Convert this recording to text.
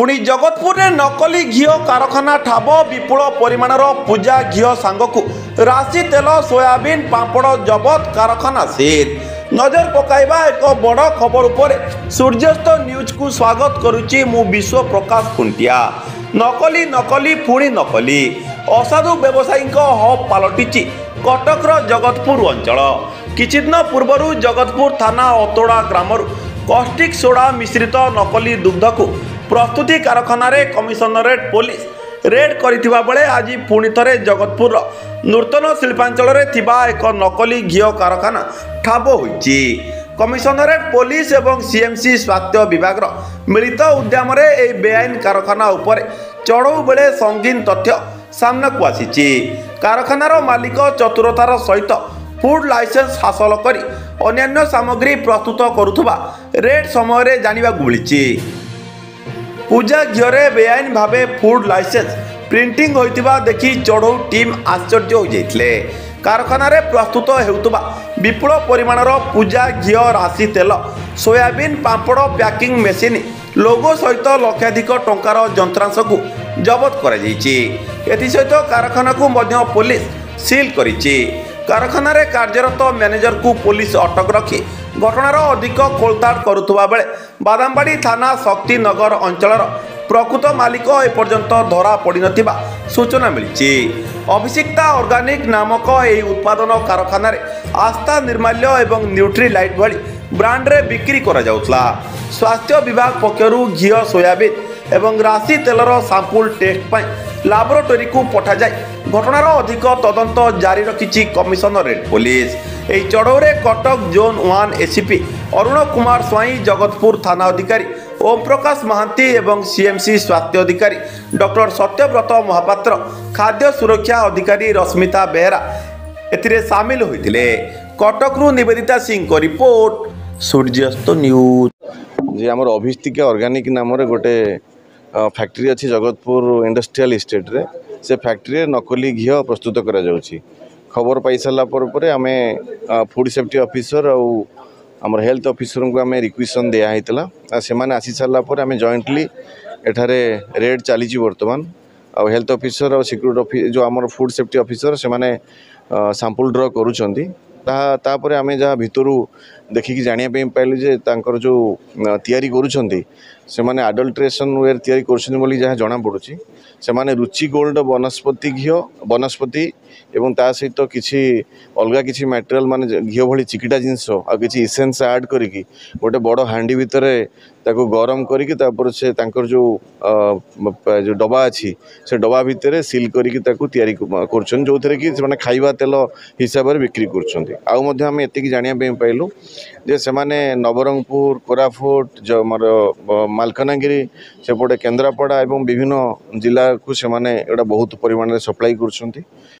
पुणी जगतपुर में नकली घीओ कारखाना ठाब विपुल परिमाणर पूजा घीओ सांगक राशि तेल सोयाबीन पापड़ जबत कारखाना सील। नजर पकाइबा एक बड़ खबर उपर सूर्यास्त न्यूज को स्वागत करुच्ची मु विश्व प्रकाश खुंटिया। नकली नकली पुणी नकली असाधु व्यवसायी हब पलटिची कटकर जगतपुर अंचल। किछि दिन पूर्व जगतपुर थाना अतोड़ा ग्रामर कॉस्टिक सोडा मिश्रित नकली दुग्ध को प्रस्तुति कारखाना कमिशनरेट पुलिस रेड करथिबा बेले आज पुणी थरे जगतपुर नूतन शिल्पांचल एक नकली घीओ कारखाना ठाब होईची। कमिशनरेट पुलिस एवं सीएमसी स्वास्थ्य विभाग मिलित उद्यम बेआईन कारखाना उपर चढ़ऊ बेले संगीन तथ्य सामना को आसीची। कारखानार मालिक चतुरतार सहित फूड लाइसेंस हासिल करी अन्यान्य सामग्री प्रस्तुत करुथुबा रेड समय जानिबा मिलिची। पूजा घीओरे बेआईन भावे फूड लाइसेंस प्रिंटिंग होइतिबा देखि चढ़ऊ टीम आश्चर्य हो जाइथिले। कारखाना प्रस्तुत हेउतुबा विपुल परिमाणर पूजा घीओ राशि तेल सोयाबीन पापड़ पैकिंग मेसीन लोगो सहित लक्षाधिक टंकार यंत्रांश को जबत कर सहित कारखाना को मध्य पुलिस सील करिछि। कारखाना कार्यरत मैनेजर को पुलिस अटक रखी घटनार अधिक खोलताड़ करुवा बेले बादामबाड़ी थाना शक्तिनगर अंचल प्रकृत मालिक एपर्यंत धरा पड़ नथिबा सूचना मिली। अभिषिक्ता ऑर्गेनिक नामक यह उत्पादन कारखाना आस्था निर्माल्य एवं न्यूट्रीलाइट भली ब्रांड रे बिक्री करा जाउतला। स्वास्थ्य विभाग पक्षरु घीओ सोयाबीन एवं राशि तेलर सैंपल टेस्ट पर लैबोरेटरी को पठा जाए घटनार अधिक तदंत जारी रखिछि कमिशनरेट पुलिस। यह चढ़ौरे कटक जोन 1 एसीपी अरुण कुमार स्वाई, जगतपुर थाना अधिकारी ओम प्रकाश महांती एवं सीएमसी स्वास्थ्य अधिकारी डॉक्टर सत्यव्रत महापात्र, खाद्य सुरक्षा अधिकारी रश्मिता बेहरा एथिरे सामिल होइतिले। कटकरू निवेदिता सिंह को रिपोर्ट, सूर्यास्त न्यूज। जे हमर अभिष्टिका ऑर्गेनिक नाम रे गोटे फैक्ट्री अच्छी जगतपुर इंडस्ट्रियल इस्टेट रे से फैक्ट्री नकली घीओ प्रस्तुत करा जाउछि। खबर पाई सारा पर आमे फूड सेफ्टी ऑफिसर और आमर हेल्थ ऑफिसर को आमे रिक्वेशन दिया होता से माने आसी सारा पर आमे जॉइंटली एठारे रेड चली बर्तमान आ हेल्थ ऑफिसर और सिक्योरिटी जो आमर फूड सेफ्टी ऑफिसर से माने सैंपल ड्र करूछंती। तापर आमे जहाँ भितरू देखिकी जानिया पाइलु जे तांकर जो तैयारी करूछंती से माने अडल्ट्रेशन वेयर तैयारी करूछंती बोली जहाँ जना पड़ुछि। से माने रुचि गोल्ड वनस्पति घीओ वनस्पति एवं ता सहित तो किसी अलग किसी मटेरियल माने घीओ भली चिकिटा जिनस आ किसी इसेंस ऐड करिकी गोटे बड़ हांडी भितर ताको गरम करिकी तापर से तांकर जो डबा अच्छी से डबा भितर सील करिकी ताको तैयारी करछन जो थरे कि माने खाइबा तेल हिसाब रे बिक्री करछंती। आउ मध्ये हम एतिकी जानिया पाइलु जे से माने नवरंगपुर, कोरापुट, जो हमर मालकानगिरी सेपटे केन्द्रापड़ा एवं विभिन्न जिला को से माने एटा बहुत परिमाण रे सप्लाई करछंती।